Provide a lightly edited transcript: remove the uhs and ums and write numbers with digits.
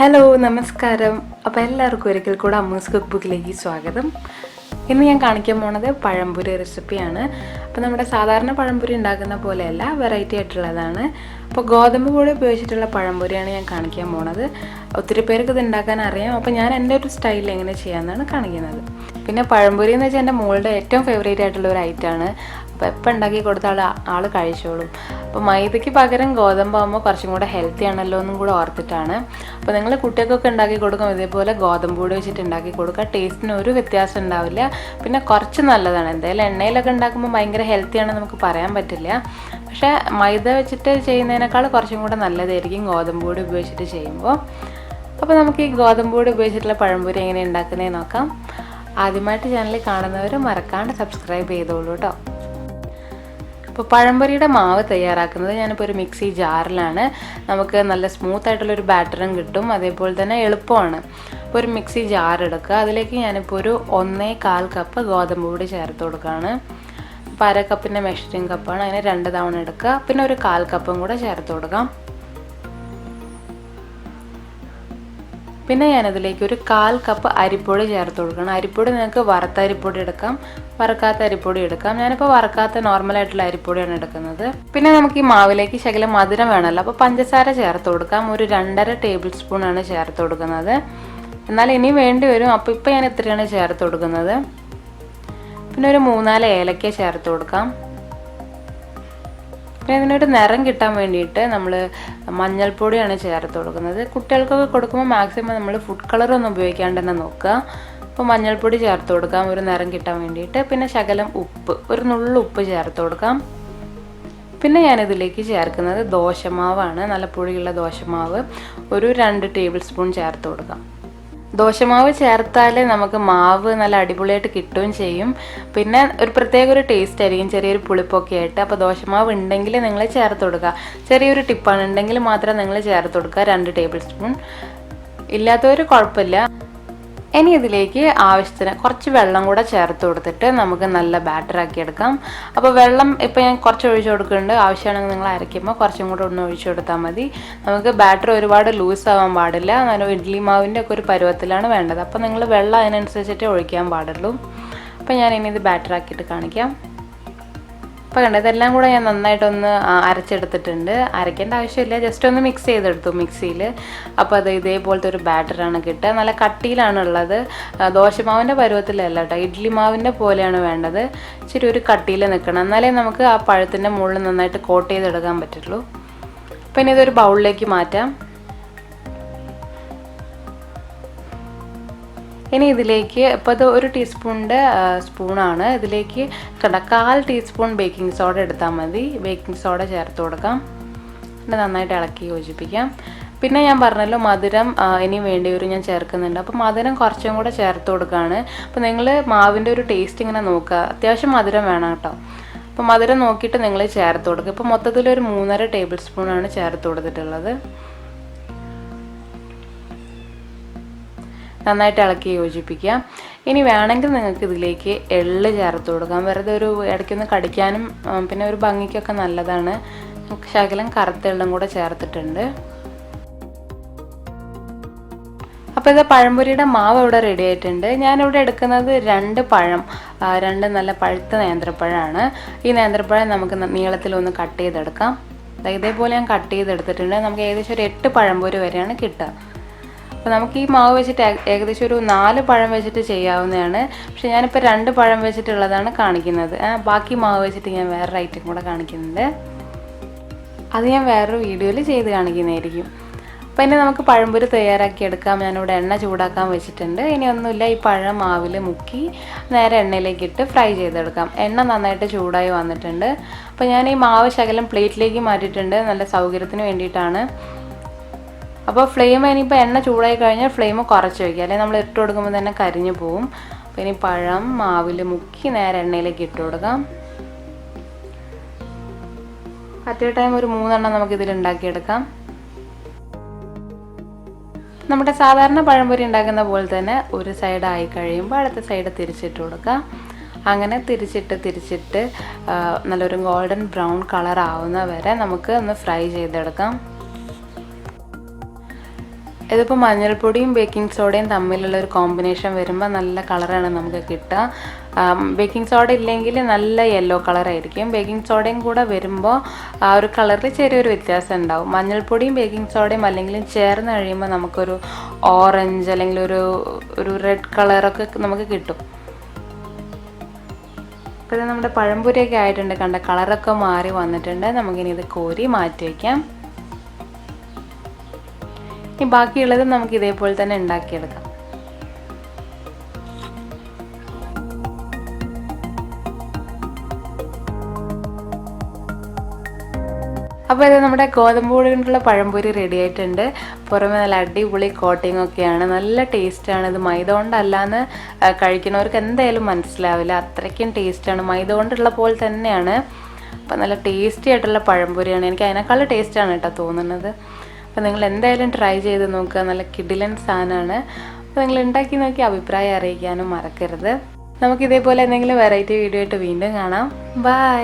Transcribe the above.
Hello നമസ്കാരം. അപ്പോൾ എല്ലാവർക്കും ഒരിക്കൽ കൂടെ അമ്മൂസ് കുക്ക് ബുക്കിലേക്ക് സ്വാഗതം. ഇന്ന് ഞാൻ കാണിക്കാൻ പോണത് പഴംപൊരി റെസിപ്പിയാണ്. അപ്പോൾ നമ്മുടെ സാധാരണ പഴംപൊരി ഉണ്ടാക്കുന്ന പോലെയല്ല, വെറൈറ്റി ആയിട്ടുള്ളതാണ്. അപ്പോൾ ഗോതമ്പ് പൊടി ഉപയോഗിച്ചിട്ടുള്ള പഴംപൊരിയാണ് ഞാൻ കാണിക്കാൻ പോണത്. ഒത്തിരി പേർക്ക് ഇത് ഉണ്ടാക്കാൻ അറിയാം. അപ്പോൾ ഞാൻ എൻ്റെ ഒരു സ്റ്റൈലിൽ എങ്ങനെ ചെയ്യാമെന്നാണ് കാണിക്കുന്നത്. പിന്നെ പഴംപൊരി എന്ന് വെച്ചാൽ എൻ്റെ മോളുടെ ഏറ്റവും ഫേവറേറ്റ് ആയിട്ടുള്ള ഒരു ഐറ്റമാണ്. അപ്പോൾ എപ്പോൾ ഉണ്ടാക്കി കൊടുത്താൽ ആൾ കഴിച്ചോളും. അപ്പോൾ മൈദയ്ക്ക് പകരം ഗോതമ്പാകുമ്പോൾ കുറച്ചും കൂടെ ഹെൽത്തി ആണല്ലോ എന്നും കൂടെ ഓർത്തിട്ടാണ്. അപ്പോൾ നിങ്ങൾ കുട്ടികൾക്കൊക്കെ ഉണ്ടാക്കി കൊടുക്കും ഇതേപോലെ ഗോതമ്പ് പൊടി വെച്ചിട്ട് ഉണ്ടാക്കി കൊടുക്കുക. ടേസ്റ്റിന് ഒരു വ്യത്യാസം ഉണ്ടാവില്ല. പിന്നെ കുറച്ച് നല്ലതാണ്. എന്തായാലും എണ്ണയിലൊക്കെ ഉണ്ടാക്കുമ്പോൾ ഭയങ്കര ഹെൽത്തിയാണെന്ന് നമുക്ക് പറയാൻ പറ്റില്ല. പക്ഷേ മൈദ വെച്ചിട്ട് ചെയ്യുന്നതിനേക്കാൾ കുറച്ചും കൂടെ നല്ലതായിരിക്കും ഗോതമ്പ് പൊടി ഉപയോഗിച്ചിട്ട് ചെയ്യുമ്പോൾ. അപ്പോൾ നമുക്ക് ഈ ഗോതമ്പ് പൊടി ഉപയോഗിച്ചിട്ടുള്ള പഴംപൊരി എങ്ങനെ ഉണ്ടാക്കുന്നതെന്ന് നോക്കാം. ആദ്യമായിട്ട് ചാനൽ കാണുന്നവർ മറക്കാണ്ട് സബ്സ്ക്രൈബ് ചെയ്തോളൂ കേട്ടോ. അപ്പോൾ പഴംപൊരിയുടെ മാവ് തയ്യാറാക്കുന്നത് ഞാനിപ്പോൾ ഒരു മിക്സി ജാറിലാണ്. നമുക്ക് നല്ല സ്മൂത്തായിട്ടുള്ളൊരു ബാറ്ററും കിട്ടും, അതേപോലെ തന്നെ എളുപ്പമാണ്. അപ്പോൾ ഒരു മിക്സി ജാർ എടുക്കുക. അതിലേക്ക് ഞാനിപ്പോൾ ഒരു 1.25 കപ്പ് ഗോതമ്പ് പൊടി ചേർത്ത് കൊടുക്കുകയാണ്. അപ്പോൾ 1/2 കപ്പിൻ്റെ മെഷറിംഗ് കപ്പാണ്, അതിനെ 2 തവണ എടുക്കുക. പിന്നെ ഒരു 1/4 കപ്പും കൂടെ ചേർത്ത് കൊടുക്കാം. പിന്നെ ഞാനതിലേക്ക് ഒരു 1/4 കപ്പ് അരിപ്പൊടി ചേർത്ത് കൊടുക്കണം. അരിപ്പൊടി നിങ്ങൾക്ക് വറുത്ത അരിപ്പൊടി എടുക്കാം, വറുക്കാത്ത അരിപ്പൊടി എടുക്കാം. ഞാനിപ്പോൾ വറുക്കാത്ത നോർമലായിട്ടുള്ള അരിപ്പൊടിയാണ് എടുക്കുന്നത്. പിന്നെ നമുക്ക് ഈ മാവിലേക്ക് ശകലം മധുരം വേണമല്ലോ, അപ്പോൾ പഞ്ചസാര ചേർത്ത് കൊടുക്കാം. ഒരു 2.5 ടേബിൾ സ്പൂണാണ് ചേർത്ത് കൊടുക്കുന്നത്. എന്നാൽ ഇനി വേണ്ടി വരും. അപ്പോൾ ഇപ്പോൾ ഞാൻ ഇത്രയാണ് ചേർത്ത് കൊടുക്കുന്നത്. പിന്നെ ഒരു 3-4 ഏലക്ക ചേർത്ത് കൊടുക്കാം. പിന്നെ ഇതിനൊരു നിറം കിട്ടാൻ വേണ്ടിയിട്ട് നമ്മൾ മഞ്ഞൾപ്പൊടിയാണ് ചേർത്ത് കൊടുക്കുന്നത്. കുട്ടികൾക്കൊക്കെ കൊടുക്കുമ്പോൾ മാക്സിമം നമ്മൾ ഫുഡ് കളറൊന്നും ഉപയോഗിക്കാണ്ട് തന്നെ നോക്കുക. അപ്പോൾ മഞ്ഞൾപ്പൊടി ചേർത്ത് കൊടുക്കാം ഒരു നിറം കിട്ടാൻ വേണ്ടിയിട്ട്. പിന്നെ ശകലം ഉപ്പ്, ഒരു നുള്ളു ഉപ്പ് ചേർത്ത് കൊടുക്കാം. പിന്നെ ഞാനിതിലേക്ക് ചേർക്കുന്നത് ദോശമാവാണ്. നല്ല പുളിയുള്ള ദോശമാവ് ഒരു 2 ടേബിൾ സ്പൂൺ ചേർത്ത് കൊടുക്കാം. ദോശമാവ് ചേർത്താൽ നമുക്ക് മാവ് നല്ല അടിപൊളിയായിട്ട് കിട്ടുകയും ചെയ്യും. പിന്നെ ഒരു പ്രത്യേക ഒരു ടേസ്റ്റ് ആയിരിക്കും, ചെറിയൊരു പുളിപ്പൊക്കെ ആയിട്ട്. അപ്പോൾ ദോശമാവ് ഉണ്ടെങ്കിൽ നിങ്ങൾ ചേർത്ത് കൊടുക്കുക. ചെറിയൊരു ടിപ്പാണ്, ഉണ്ടെങ്കിൽ മാത്രം നിങ്ങൾ ചേർത്ത് കൊടുക്കുക 2 ടേബിൾ സ്പൂൺ. ഇല്ലാത്തവർ കുഴപ്പമില്ല. ഇനി ഇതിലേക്ക് ആവശ്യത്തിന് കുറച്ച് വെള്ളം കൂടെ ചേർത്ത് കൊടുത്തിട്ട് നമുക്ക് നല്ല ബാറ്ററാക്കി എടുക്കാം. അപ്പോൾ വെള്ളം ഇപ്പോൾ ഞാൻ കുറച്ച് ഒഴിച്ചു കൊടുക്കുന്നുണ്ട്. ആവശ്യമാണെങ്കിൽ നിങ്ങൾ അരയ്ക്കുമ്പോൾ കുറച്ചും കൂടെ ഒന്ന് ഒഴിച്ചു കൊടുത്താൽ മതി. നമുക്ക് ബാറ്റർ ഒരുപാട് ലൂസ് ആവാൻ പാടില്ല. നല്ല ഇഡ്ഡലി മാവിൻ്റെ ഒക്കെ ഒരു പരുവത്തിലാണ് വേണ്ടത്. അപ്പോൾ നിങ്ങൾ വെള്ളം അതിനനുസരിച്ചിട്ട് ഒഴിക്കാൻ പാടുള്ളൂ. അപ്പോൾ ഞാൻ ഇനി ഇത് ബാറ്ററാക്കിയിട്ട് കാണിക്കാം. അപ്പോൾ കണ്ടത് ഇതെല്ലാം കൂടെ ഞാൻ നന്നായിട്ടൊന്ന് അരച്ചെടുത്തിട്ടുണ്ട്. അരയ്ക്കേണ്ട ആവശ്യമില്ല, ജസ്റ്റ് ഒന്ന് മിക്സ് ചെയ്തെടുത്തു മിക്സിയിൽ. അപ്പോൾ അത് ഇതേപോലത്തെ ഒരു ബാറ്ററാണ് കിട്ടുക. നല്ല കട്ടിയിലാണ് ഉള്ളത്. ദോശമാവിൻ്റെ പരുവത്തിലല്ല കേട്ടോ, ഇഡ്ഡലി മാവിൻ്റെ പോലെയാണ് വേണ്ടത്. ഇച്ചിരി ഒരു കട്ടിയിൽ നിൽക്കണം, എന്നാലേ നമുക്ക് ആ പഴത്തിൻ്റെ മുകളിൽ നന്നായിട്ട് കോട്ട് ചെയ്തെടുക്കാൻ പറ്റുള്ളൂ. പിന്നെ ഇതൊരു ബൗളിലേക്ക് മാറ്റാം. ഇനി ഇതിലേക്ക് ഇപ്പോൾ ഇത് 1 ടീസ്പൂണിൻ്റെ സ്പൂണാണ്. ഇതിലേക്ക് 1/4 ടീസ്പൂൺ ബേക്കിംഗ് സോഡ എടുത്താൽ മതി. ബേക്കിംഗ് സോഡ ചേർത്ത് കൊടുക്കാം. പിന്നെ നന്നായിട്ട് ഇളക്കി യോജിപ്പിക്കാം. പിന്നെ ഞാൻ പറഞ്ഞല്ലോ മധുരം ഇനി വേണ്ടി വരും, ഞാൻ ചേർക്കുന്നുണ്ട്. അപ്പോൾ മധുരം കുറച്ചും കൂടെ ചേർത്ത് കൊടുക്കുകയാണ്. അപ്പോൾ നിങ്ങൾ മാവിൻ്റെ ഒരു ടേസ്റ്റ് ഇങ്ങനെ നോക്കുക, അത്യാവശ്യം മധുരം വേണം കേട്ടോ. അപ്പോൾ മധുരം നോക്കിയിട്ട് നിങ്ങൾ ചേർത്ത് കൊടുക്കുക. ഇപ്പോൾ മൊത്തത്തിൽ ഒരു 3.5 ടേബിൾ സ്പൂണാണ് ചേർത്ത് കൊടുത്തിട്ടുള്ളത്. നന്നായിട്ട് ഇളക്കി യോജിപ്പിക്കാം. ഇനി വേണമെങ്കിൽ നിങ്ങൾക്ക് ഇതിലേക്ക് എള്ള് ചേർത്ത് കൊടുക്കാം. വെറുതെ ഒരു ഇടയ്ക്കൊന്ന് കടിക്കാനും പിന്നെ ഒരു ഭംഗിക്കൊക്കെ നല്ലതാണ്. ശകലം കറുത്ത എള്ളും കൂടെ ചേർത്തിട്ടുണ്ട്. അപ്പോൾ ഇത് പഴംപൊരിയുടെ മാവ് ഇവിടെ റെഡി ആയിട്ടുണ്ട്. ഞാനിവിടെ എടുക്കുന്നത് 2 പഴം, 2 നല്ല പഴുത്ത നേന്ത്രപ്പഴമാണ്. ഈ നേന്ത്രപ്പഴം നമുക്ക് നീളത്തിലൊന്ന് കട്ട് ചെയ്തെടുക്കാം. ഇതേപോലെ ഞാൻ കട്ട് ചെയ്തെടുത്തിട്ടുണ്ട്. നമുക്ക് ഏകദേശം ഒരു 8 പഴംപൊരി വരെയാണ് കിട്ടുക. അപ്പോൾ നമുക്ക് ഈ മാവ് വെച്ചിട്ട് ഏകദേശം ഒരു 4 പഴം വെച്ചിട്ട് ചെയ്യാവുന്നതാണ്. പക്ഷെ ഞാനിപ്പോൾ 2 പഴം വെച്ചിട്ടുള്ളതാണ് കാണിക്കുന്നത്. ബാക്കി മാവ് വെച്ചിട്ട് ഞാൻ വേറൊരു ഐറ്റം കൂടെ കാണിക്കുന്നുണ്ട്. അത് ഞാൻ വേറൊരു വീഡിയോയിൽ ചെയ്ത് കാണിക്കുന്നതായിരിക്കും. അപ്പോൾ ഇനി നമുക്ക് പഴംപൊരി തയ്യാറാക്കി എടുക്കാം. ഞാനിവിടെ എണ്ണ ചൂടാക്കാൻ വെച്ചിട്ടുണ്ട്. ഇനി ഒന്നുമില്ല, ഈ പഴം മാവിൽ മുക്കി നേരെ എണ്ണയിലേക്ക് ഇട്ട് ഫ്രൈ ചെയ്തെടുക്കാം. എണ്ണ നന്നായിട്ട് ചൂടായി വന്നിട്ടുണ്ട്. അപ്പോൾ ഞാൻ ഈ മാവ് ശകലം പ്ലേറ്റിലേക്ക് മാറ്റിയിട്ടുണ്ട്, നല്ല സൗകര്യത്തിന് വേണ്ടിയിട്ടാണ്. അപ്പോൾ ഫ്ലെയിം ഇനിയിപ്പോൾ എണ്ണ ചൂടായി കഴിഞ്ഞാൽ ഫ്ലെയിം കുറച്ച് വയ്ക്കുക, അല്ലെങ്കിൽ നമ്മൾ ഇട്ട് കൊടുക്കുമ്പോൾ തന്നെ കരിഞ്ഞു പോവും. അപ്പോൾ ഇനി പഴം മാവിൽ മുക്കി നേരെ എണ്ണയിലേക്ക് ഇട്ട് കൊടുക്കാം. അറ്റ് എ ടൈം ഒരു 3 എണ്ണം നമുക്കിതിൽ ഉണ്ടാക്കിയെടുക്കാം. നമ്മുടെ സാധാരണ പഴംപൊരി ഉണ്ടാക്കുന്ന പോലെ തന്നെ ഒരു സൈഡ് ആയി കഴിയുമ്പോൾ അടുത്ത സൈഡ് തിരിച്ചിട്ട് കൊടുക്കുക. അങ്ങനെ തിരിച്ചിട്ട് നല്ലൊരു ഗോൾഡൻ ബ്രൗൺ കളർ ആവുന്ന വരെ നമുക്ക് ഒന്ന് ഫ്രൈ ചെയ്തെടുക്കാം. ഇതിപ്പോൾ മഞ്ഞൾപ്പൊടിയും ബേക്കിംഗ് സോഡയും തമ്മിലുള്ള ഒരു കോമ്പിനേഷൻ വരുമ്പോൾ നല്ല കളറാണ് നമുക്ക് കിട്ടുക. ബേക്കിംഗ് സോഡ ഇല്ലെങ്കിൽ നല്ല യെല്ലോ കളറായിരിക്കും. ബേക്കിംഗ് സോഡയും കൂടെ വരുമ്പോൾ ആ ഒരു കളറിൽ ചെറിയൊരു വ്യത്യാസം ഉണ്ടാവും. മഞ്ഞൾപ്പൊടിയും ബേക്കിംഗ് സോഡയും അല്ലെങ്കിൽ ചേർന്ന് കഴിയുമ്പോൾ നമുക്കൊരു ഓറഞ്ച് അല്ലെങ്കിൽ ഒരു റെഡ് കളറൊക്കെ നമുക്ക് കിട്ടും. അപ്പോൾ ഇത് നമ്മുടെ പഴംപൊരിയൊക്കെ ആയിട്ടുണ്ട്, കണ്ട കളറൊക്കെ മാറി വന്നിട്ടുണ്ട്. നമുക്കിനി ഇത് കോരി മാറ്റി വയ്ക്കാം. ഇനി ബാക്കിയുള്ളത് നമുക്ക് ഇതേപോലെ തന്നെ ഉണ്ടാക്കിയെടുക്കാം. അപ്പോൾ ഇത് നമ്മുടെ ഗോതമ്പ് പൊടി കൊണ്ടുള്ള പഴംപൊരി റെഡി ആയിട്ടുണ്ട്. പുറമെ നല്ല അടിപൊളി കോട്ടിംഗ് ഒക്കെയാണ്, നല്ല ടേസ്റ്റാണ്. ഇത് മൈദ കൊണ്ടല്ലാന്ന് കഴിക്കുന്നവർക്ക് എന്തായാലും മനസ്സിലാവില്ല, അത്രയ്ക്കും ടേസ്റ്റാണ്. മൈദ കൊണ്ടുള്ള പോലെ തന്നെയാണ്. അപ്പോൾ നല്ല ടേസ്റ്റി ആയിട്ടുള്ള പഴംപൊരിയാണ്. എനിക്ക് അതിനേക്കാൾ ടേസ്റ്റാണ് കേട്ടോ തോന്നുന്നത്. അപ്പോൾ നിങ്ങൾ എന്തായാലും ട്രൈ ചെയ്ത് നോക്കുക, നല്ല കിടിലൻ സാധനമാണ്. അപ്പോൾ നിങ്ങൾ ഉണ്ടാക്കി നോക്കി അഭിപ്രായം അറിയിക്കാനും മറക്കരുത്. നമുക്കിതേപോലെ എന്തെങ്കിലും വെറൈറ്റി വീഡിയോ ആയിട്ട് വീണ്ടും കാണാം. ബൈ.